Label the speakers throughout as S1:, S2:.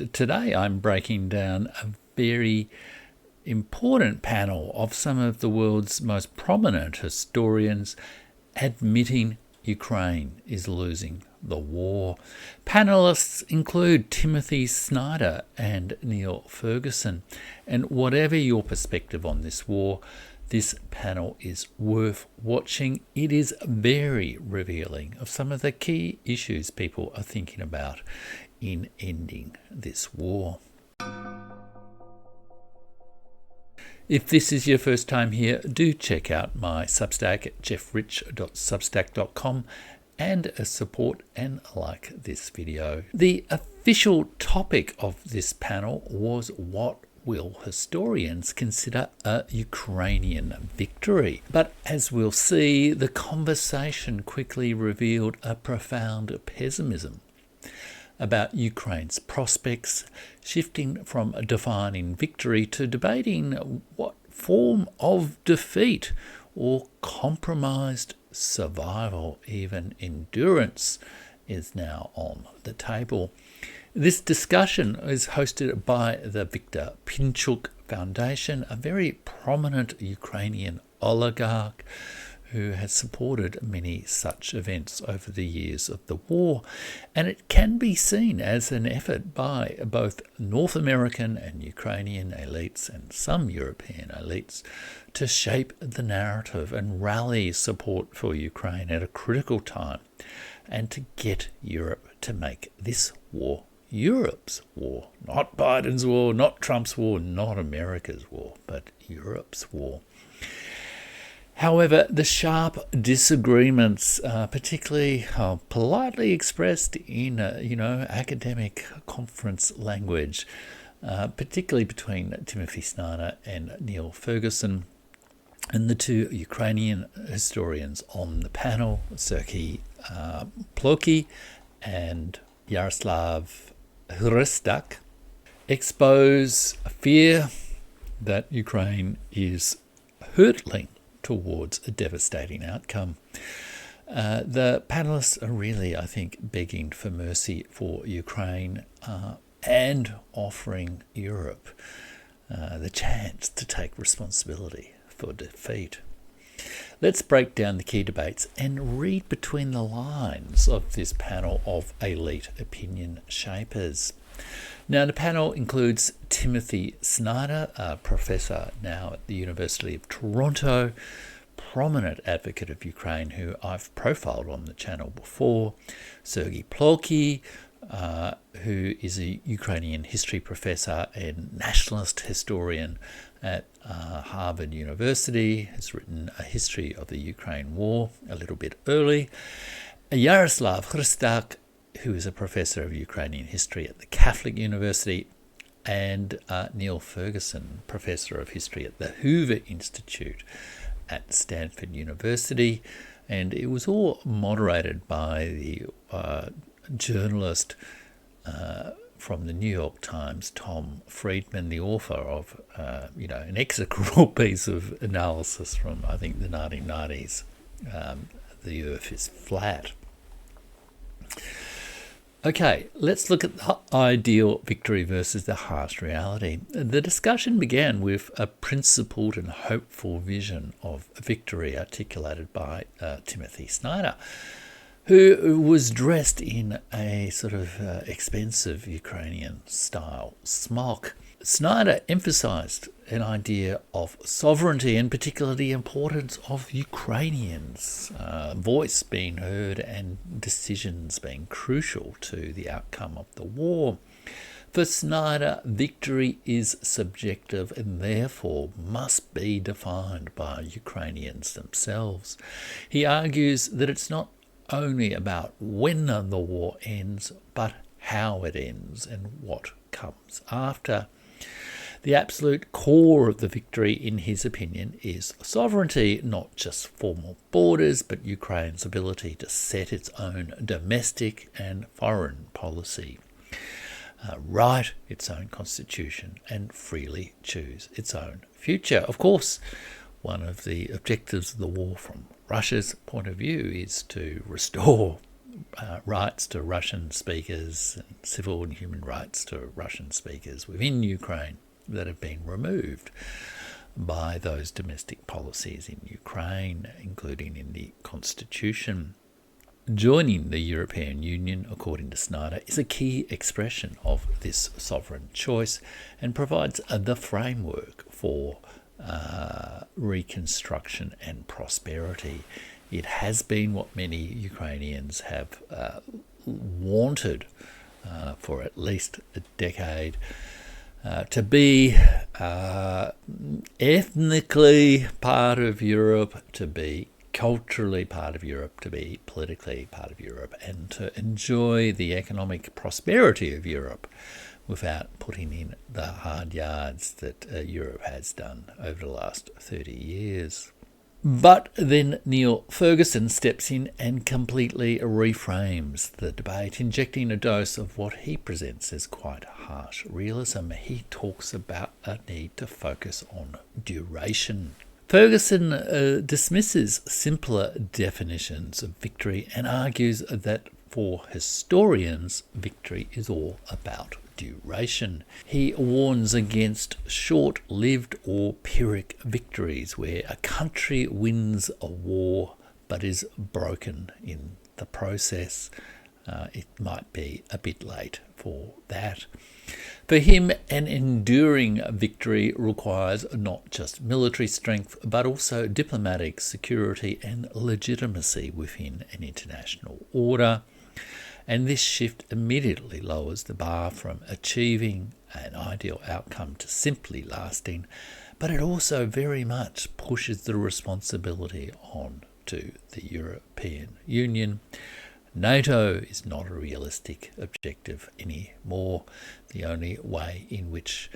S1: Today I'm breaking down a very important panel of some of the world's most prominent historians admitting Ukraine is losing the war. Panelists include Timothy Snyder and Niall Ferguson. And whatever your perspective on this war, this panel is worth watching. It is very revealing of some of the key issues people are thinking about in ending this war. If this is your first time here, do check out my Substack at jeffrich.substack.com and support and like this video. The official topic of this panel was what will historians consider a Ukrainian victory? But as we'll see, the conversation quickly revealed a profound pessimism about Ukraine's prospects, shifting from defining victory to debating what form of defeat or compromised survival, even endurance, is now on the table. This discussion is hosted by the Viktor Pinchuk Foundation, a very prominent Ukrainian oligarch who has supported many such events over the years of the war, and it can be seen as an effort by both North American and Ukrainian elites and some European elites to shape the narrative and rally support for Ukraine at a critical time, and to get Europe to make this war Europe's war, not Biden's war, not Trump's war, not America's war, but Europe's war. However, the sharp disagreements, particularly politely expressed in, academic conference language, particularly between Timothy Snyder and Niall Ferguson, and the two Ukrainian historians on the panel, Sergei Ploki and Yaroslav Hristak, expose fear that Ukraine is hurtling towards a devastating outcome. The panelists are really, I think, begging for mercy for Ukraine and offering Europe the chance to take responsibility for defeat. Let's break down the key debates and read between the lines of this panel of elite opinion shapers. Now, the panel includes Timothy Snyder, a professor now at the University of Toronto, prominent advocate of Ukraine who I've profiled on the channel before, Sergei Ploki, who is a Ukrainian history professor and nationalist historian at Harvard University, has written a history of the Ukraine war a little bit early, Yaroslav Hristak, who is a professor of Ukrainian history at the Catholic University, and Niall Ferguson, professor of history at the Hoover Institute at Stanford University. And it was all moderated by the journalist from the New York Times, Tom Friedman, the author of an execrable piece of analysis from, I think, the 1990s, The Earth is Flat. Okay, let's look at the ideal victory versus the harsh reality. The discussion began with a principled and hopeful vision of victory articulated by Timothy Snyder, who was dressed in a sort of expensive Ukrainian style smock. Snyder emphasized an idea of sovereignty, and particularly the importance of Ukrainians' voice being heard and decisions being crucial to the outcome of the war. For Snyder, victory is subjective and therefore must be defined by Ukrainians themselves. He argues that it's not only about when the war ends, but how it ends and what comes after. The absolute core of the victory, in his opinion, is sovereignty, not just formal borders, but Ukraine's ability to set its own domestic and foreign policy, write its own constitution, and freely choose its own future. Of course, one of the objectives of the war from Russia's point of view is to restore rights to Russian speakers, and civil and human rights to Russian speakers within Ukraine that have been removed by those domestic policies in Ukraine, including in the constitution. Joining the European Union, according to Snyder, is a key expression of this sovereign choice and provides the framework for reconstruction and prosperity. It has been what many Ukrainians have wanted for at least a decade, to be ethnically part of Europe, to be culturally part of Europe, to be politically part of Europe, and to enjoy the economic prosperity of Europe without putting in the hard yards that Europe has done over the last 30 years. But then Niall Ferguson steps in and completely reframes the debate, injecting a dose of what he presents as quite harsh realism. He talks about a need to focus on duration. Ferguson dismisses simpler definitions of victory and argues that for historians, victory is all about duration. He warns against short-lived or Pyrrhic victories where a country wins a war but is broken in the process. It might be a bit late for that. For him, an enduring victory requires not just military strength, but also diplomatic security and legitimacy within an international order. And this shift immediately lowers the bar from achieving an ideal outcome to simply lasting, but it also very much pushes the responsibility on to the European Union. NATO is not a realistic objective anymore. The only way in which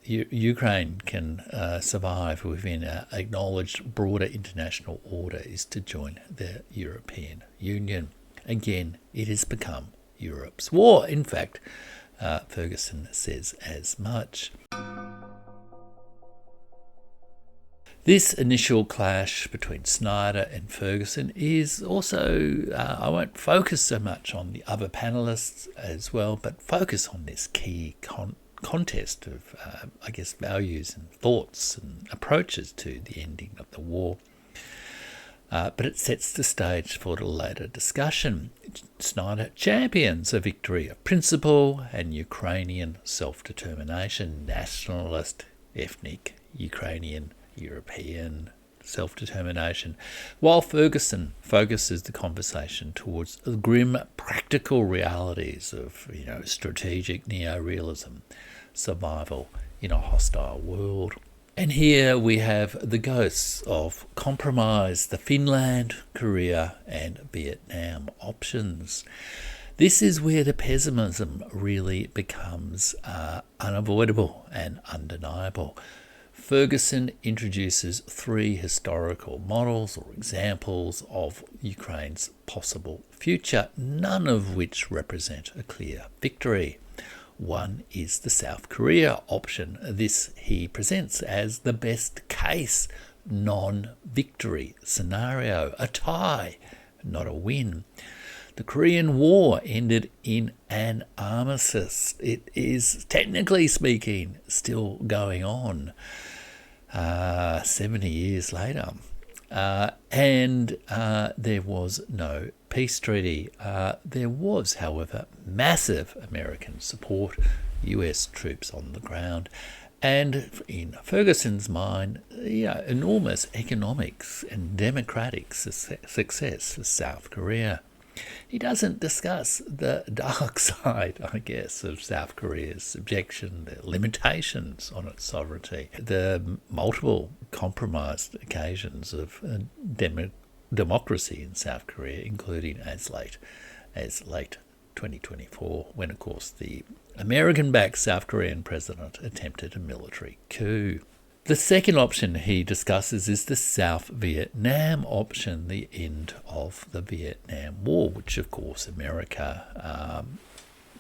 S1: Ukraine can survive within an acknowledged broader international order is to join the European Union. Again, it has become Europe's war. In fact, Ferguson says as much. This initial clash between Snyder and Ferguson is also, I won't focus so much on the other panellists as well, but focus on this key contest of, values and thoughts and approaches to the ending of the war. But it sets the stage for the later discussion. Snyder champions a victory of principle and Ukrainian self-determination, nationalist, ethnic, Ukrainian, European self-determination, while Ferguson focuses the conversation towards the grim practical realities of, strategic neorealism, survival in a hostile world. And here we have the ghosts of compromise, the Finland, Korea and Vietnam options. This is where the pessimism really becomes unavoidable and undeniable. Ferguson introduces three historical models or examples of Ukraine's possible future, none of which represent a clear victory. One is the South Korea option. This he presents as the best case non-victory scenario, a tie, not a win. The Korean War ended in an armistice. It is, technically speaking, still going on 70 years later. And there was no peace treaty. There was, however, massive American support, US troops on the ground, and in Ferguson's mind, enormous economics and democratic success for South Korea. He doesn't discuss the dark side, of South Korea's subjection, the limitations on its sovereignty, the multiple compromised occasions of democracy in South Korea, including as late as 2024, when, of course, the American-backed South Korean president attempted a military coup. The second option he discusses is the South Vietnam option, the end of the Vietnam War, which, of course, America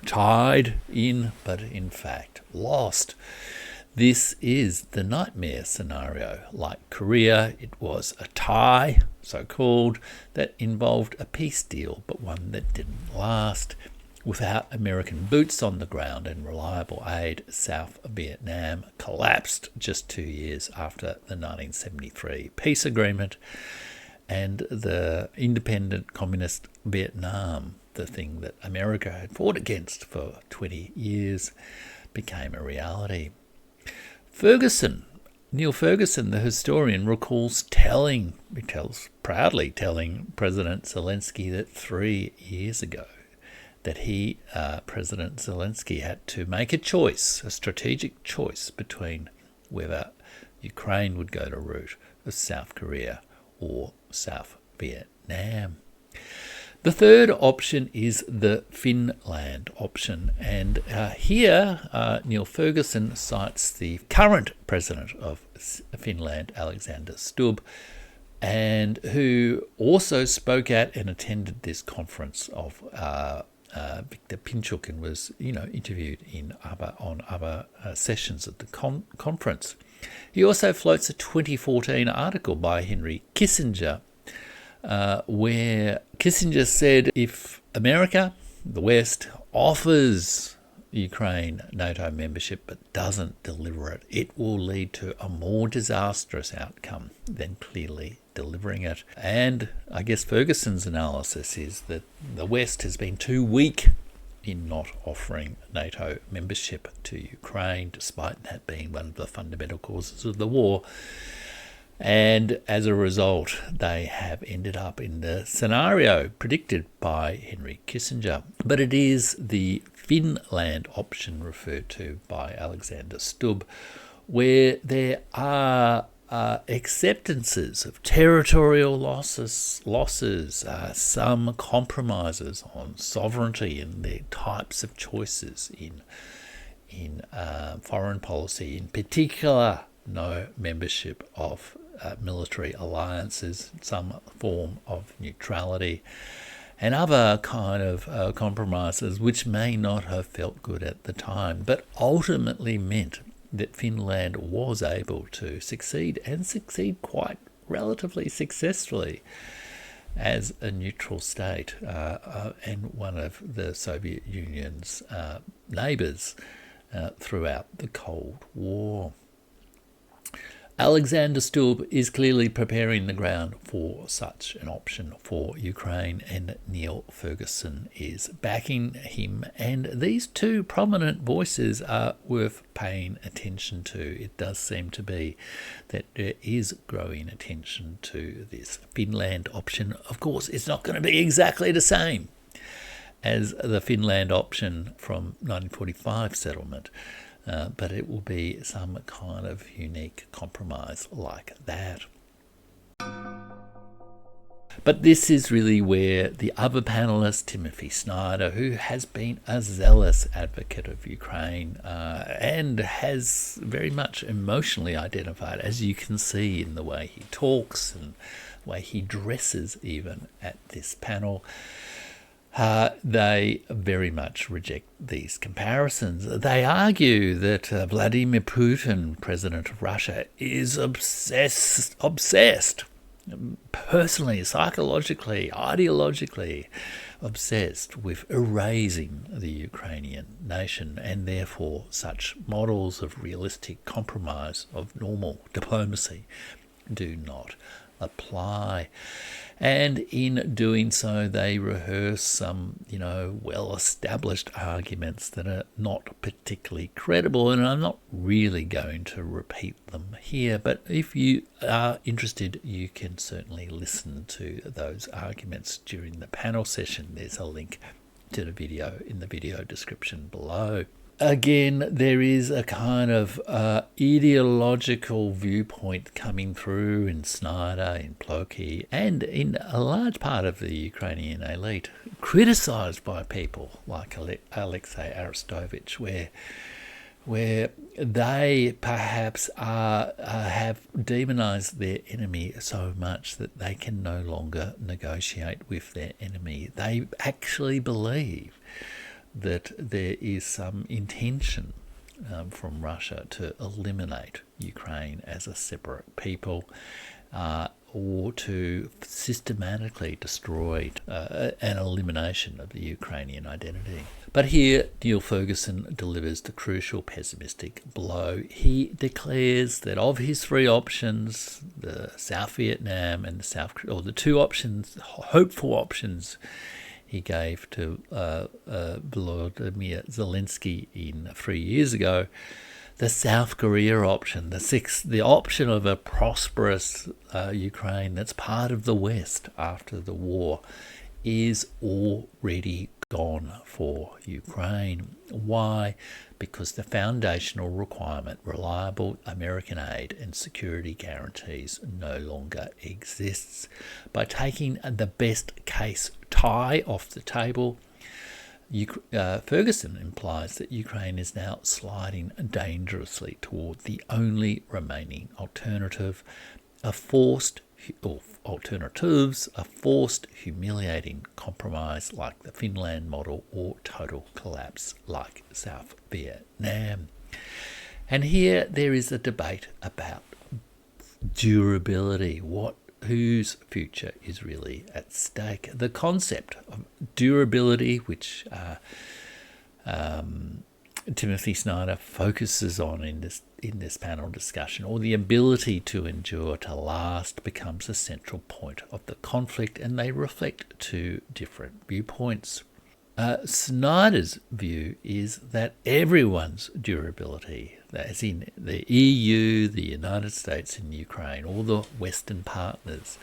S1: tied in, but in fact lost. This is the nightmare scenario. Like Korea, it was a tie, so-called, that involved a peace deal, but one that didn't last. Without American boots on the ground and reliable aid, South Vietnam collapsed just 2 years after the 1973 peace agreement, and the independent communist Vietnam, the thing that America had fought against for 20 years, became a reality. Niall Ferguson, the historian, proudly telling President Zelensky that 3 years ago that President Zelensky, had to make a strategic choice between whether Ukraine would go the route of South Korea or South Vietnam. The third option is the Finland option, and here Niall Ferguson cites the current president of Finland, Alexander Stubb, and who also spoke at and attended this conference of Victor Pinchuk, and was interviewed on other sessions of the conference. He also floats a 2014 article by Henry Kissinger, where Kissinger said if America, the West, offers Ukraine NATO membership but doesn't deliver it, it will lead to a more disastrous outcome than clearly delivering it. And I guess Ferguson's analysis is that the West has been too weak in not offering NATO membership to Ukraine, despite that being one of the fundamental causes of the war. And as a result, they have ended up in the scenario predicted by Henry Kissinger. But it is the Finland option referred to by Alexander Stubb, where there are acceptances of territorial losses, some compromises on sovereignty and their types of choices in foreign policy, in particular no membership of military alliances, some form of neutrality, and other kind of compromises which may not have felt good at the time, but ultimately meant that Finland was able to succeed, and succeed quite relatively successfully, as a neutral state and one of the Soviet Union's neighbours throughout the Cold War. Alexander Stubb is clearly preparing the ground for such an option for Ukraine, and Niall Ferguson is backing him. And these two prominent voices are worth paying attention to. It does seem to be that there is growing attention to this Finland option. Of course, it's not going to be exactly the same as the Finland option from 1945 settlement. But it will be some kind of unique compromise like that. But this is really where the other panellist, Timothy Snyder, who has been a zealous advocate of Ukraine and has very much emotionally identified, as you can see in the way he talks and the way he dresses even at this panel, they very much reject these comparisons. They argue that Vladimir Putin, president of Russia, is obsessed, personally, psychologically, ideologically obsessed with erasing the Ukrainian nation, and therefore such models of realistic compromise, of normal diplomacy, do not apply. And in doing so, they rehearse some, well-established arguments that are not particularly credible, and I'm not really going to repeat them here. But if you are interested, you can certainly listen to those arguments during the panel session. There's a link to the video in the video description below. Again, there is a kind of ideological viewpoint coming through in Snyder, in Plokhy, and in a large part of the Ukrainian elite, criticised by people like Alexei Arestovich, where they perhaps have demonised their enemy so much that they can no longer negotiate with their enemy. They actually believe that there is some intention from Russia to eliminate Ukraine as a separate people, or to systematically destroy an elimination of the Ukrainian identity. But here, Niall Ferguson delivers the crucial pessimistic blow. He declares that of his three options, the South Vietnam and the two options, hopeful options, he gave to Volodymyr Zelensky 3 years ago, the South Korea option, the option of a prosperous Ukraine that's part of the West after the war, is already gone for Ukraine. Why? Because the foundational requirement, reliable American aid and security guarantees, no longer exists. By taking the best case tie off the table, Ferguson implies that Ukraine is now sliding dangerously toward the only remaining alternative, a forced humiliating compromise like the Finland model, or total collapse like South Vietnam. And here there is a debate about durability, whose future is really at stake. The concept of durability, which Timothy Snyder focuses on in this panel discussion, or the ability to endure, to last, becomes a central point of the conflict, and they reflect two different viewpoints. Snyder's view is that everyone's durability, as in the EU, the United States and Ukraine, all the Western partners,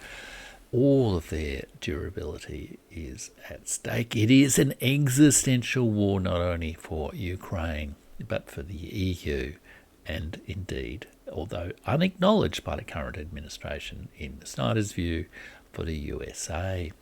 S1: all of their durability is at stake. It is an existential war not only for Ukraine, but for the EU, and indeed, although unacknowledged by the current administration, in Snyder's view, for the USA.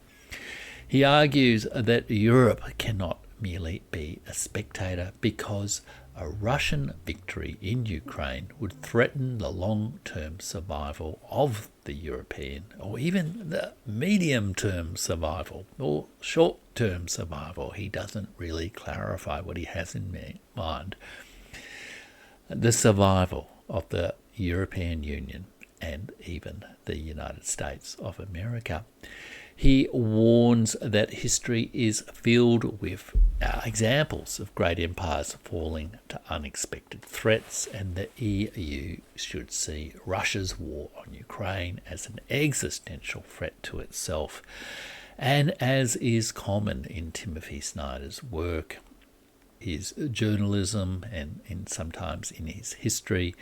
S1: He argues that Europe cannot merely be a spectator, because a Russian victory in Ukraine would threaten the long-term survival of the European, or even the medium-term survival, or short-term survival. He doesn't really clarify what he has in mind. The survival of the European Union and even the United States of America. He warns that history is filled with examples of great empires falling to unexpected threats, and the EU should see Russia's war on Ukraine as an existential threat to itself. And as is common in Timothy Snyder's work, his journalism, and sometimes in his history,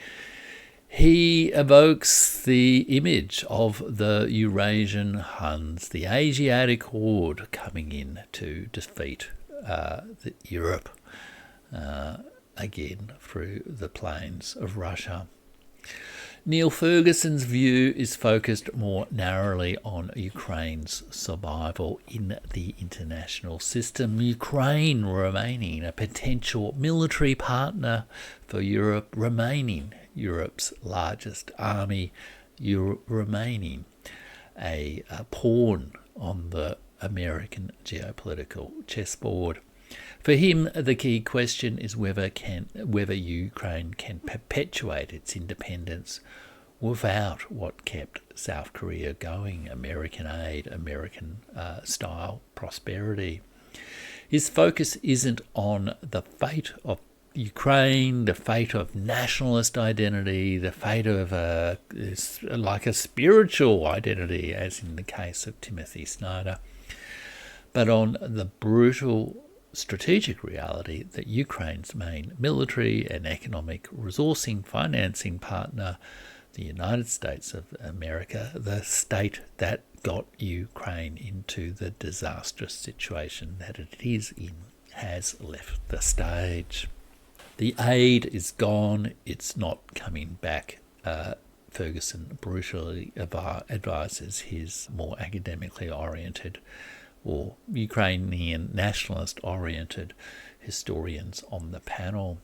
S1: he evokes the image of the Eurasian Huns, the Asiatic horde coming in to defeat Europe again through the plains of Russia. Niall Ferguson's view is focused more narrowly on Ukraine's survival in the international system, Ukraine remaining a potential military partner for Europe, remaining Europe's largest army, remaining a pawn on the American geopolitical chessboard. For him, the key question is whether Ukraine can perpetuate its independence without what kept South Korea going, American aid, American-style prosperity. His focus isn't on the fate of Ukraine, the fate of nationalist identity, the fate of a spiritual identity, as in the case of Timothy Snyder, but on the brutal strategic reality that Ukraine's main military and economic resourcing financing partner, the United States of America, the state that got Ukraine into the disastrous situation that it is in, has left the stage. The aid is gone, it's not coming back. Ferguson brutally advises his more academically oriented or Ukrainian nationalist oriented historians on the panel.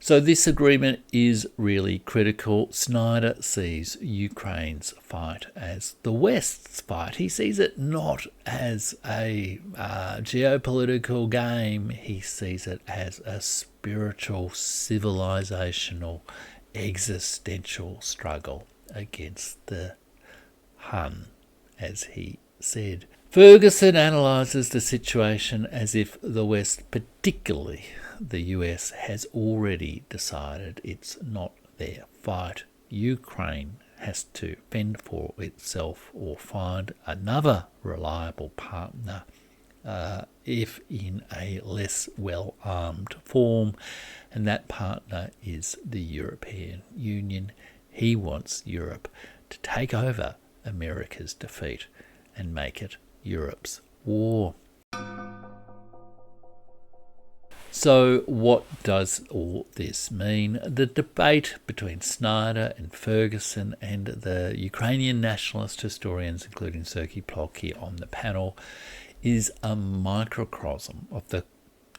S1: So this agreement is really critical. Snyder sees Ukraine's fight as the West's fight. He sees it not as a geopolitical game. He sees it as a spiritual, civilizational, existential struggle against the Hun, as he said. Ferguson analyses the situation as if the West, particularly the US, has already decided it's not their fight. Ukraine has to fend for itself or find another reliable partner, if in a less well-armed form, and that partner is the European Union. He wants Europe to take over America's defeat and make it Europe's war. So what does all this mean? The debate between Snyder and Ferguson and the Ukrainian nationalist historians, including Sergei Plokhy on the panel, is a microcosm of the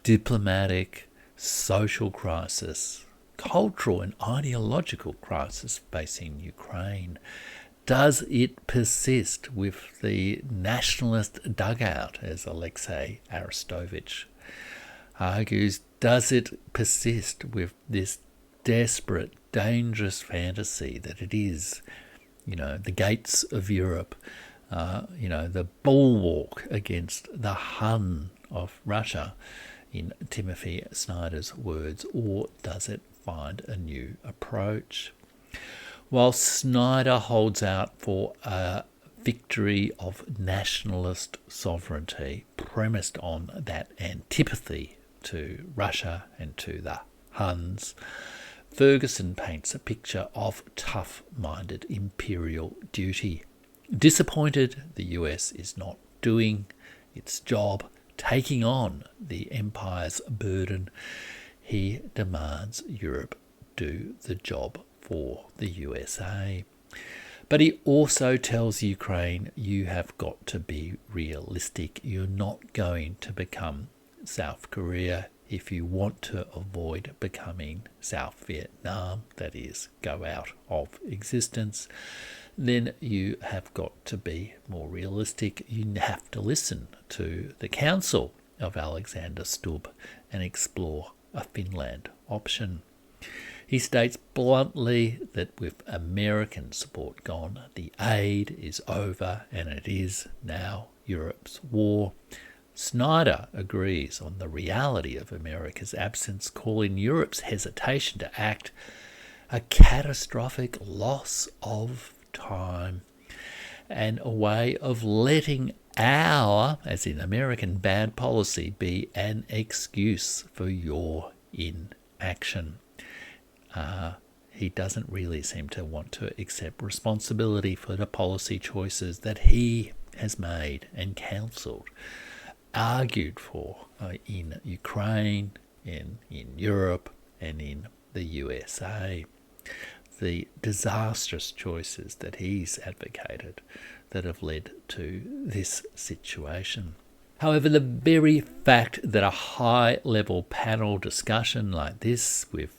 S1: diplomatic, social crisis, cultural and ideological crisis facing Ukraine. Does it persist with the nationalist dugout, as Alexei Arestovich argues? Does it persist with this desperate, dangerous fantasy that it is, the gates of Europe, the bulwark against the Hun of Russia, in Timothy Snyder's words, or does it find a new approach? While Snyder holds out for a victory of nationalist sovereignty premised on that antipathy to Russia and to the Huns, Ferguson paints a picture of tough-minded imperial duty. Disappointed the US is not doing its job, taking on the empire's burden, he demands Europe do the job for the USA. But he also tells Ukraine, you have got to be realistic. You're not going to become South Korea if you want to avoid becoming South Vietnam, that is, go out of existence. Then you have got to be more realistic. You have to listen to the counsel of Alexander Stubb and explore a Finland option. He states bluntly that with American support gone, the aid is over and it is now Europe's war. Snyder agrees on the reality of America's absence, calling Europe's hesitation to act a catastrophic loss of time and a way of letting our, as in American, bad policy be an excuse for your inaction. He doesn't really seem to want to accept responsibility for the policy choices that he has made and counselled, argued for in Ukraine, in Europe, and in the USA. The disastrous choices that he's advocated that have led to this situation. However, the very fact that a high-level panel discussion like this with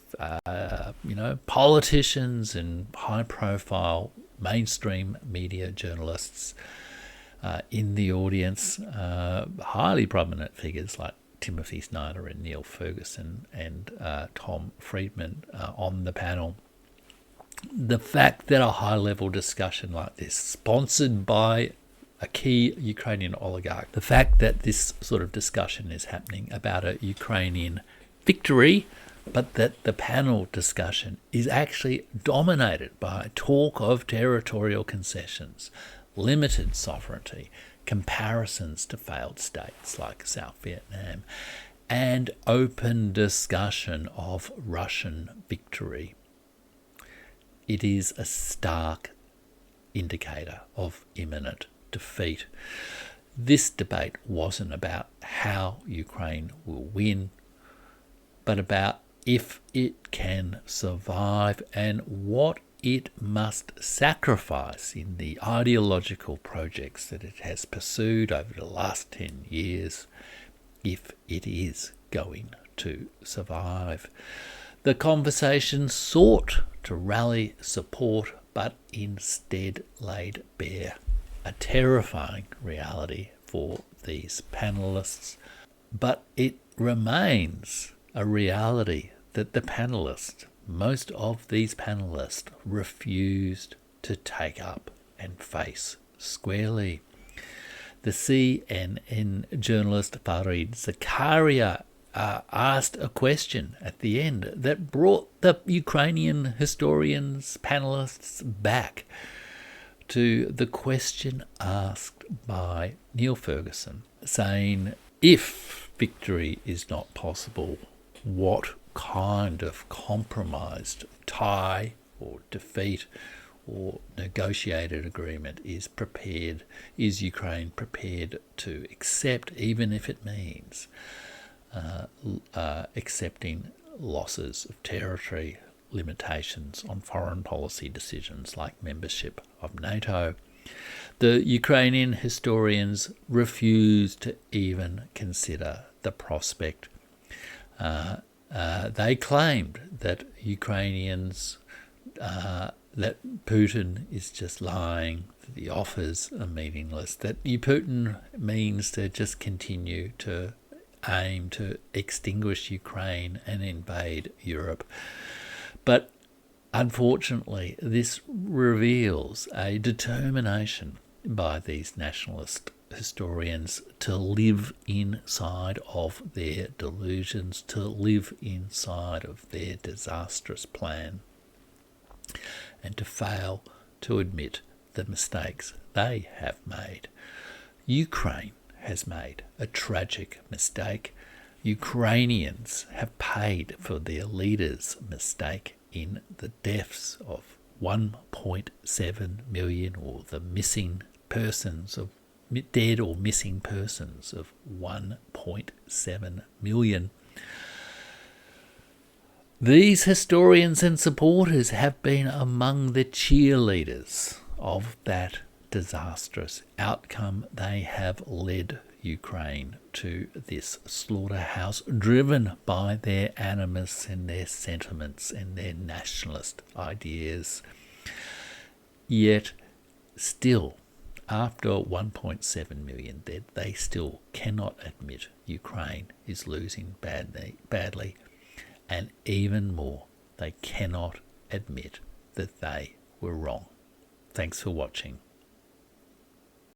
S1: politicians and high-profile mainstream media journalists in the audience, highly prominent figures like Timothy Snyder and Niall Ferguson and Tom Friedman on the panel, the fact that a high-level discussion like this, sponsored by a key Ukrainian oligarch, the fact that this sort of discussion is happening about a Ukrainian victory, but that the panel discussion is actually dominated by talk of territorial concessions, limited sovereignty, comparisons to failed states like South Vietnam, and open discussion of Russian victory. It is a stark indicator of imminent defeat. This debate wasn't about how Ukraine will win, but about if it can survive and what it must sacrifice in the ideological projects that it has pursued over the last 10 years if it is going to survive. The conversation sought to rally support, but instead laid bare a terrifying reality for these panellists. But it remains a reality that the panellists, most of these panellists, refused to take up and face squarely. The CNN journalist Fareed Zakaria asked a question at the end that brought the Ukrainian historians, panellists, back to the question asked by Niall Ferguson, saying, if victory is not possible, what kind of compromised tie or defeat or negotiated agreement is Ukraine prepared to accept, even if it means accepting losses of territory, limitations on foreign policy decisions like membership of NATO? The Ukrainian historians refuse to even consider the prospect. They claimed that Ukrainians, that Putin is just lying, that the offers are meaningless, that Putin means to just continue to aim to extinguish Ukraine and invade Europe. But unfortunately, this reveals a determination by these nationalist historians to live inside of their delusions, to live inside of their disastrous plan, and to fail to admit the mistakes they have made. Ukraine has made a tragic mistake. Ukrainians have paid for their leaders' mistake in the deaths of 1.7 million, or the missing persons of dead or missing persons of 1.7 million. These historians and supporters have been among the cheerleaders of that disastrous outcome. They have led Ukraine to this slaughterhouse, driven by their animus and their sentiments and their nationalist ideas. Yet still, after 1.7 million dead, they still cannot admit Ukraine is losing badly, and even more, they cannot admit that they were wrong. Thanks for watching.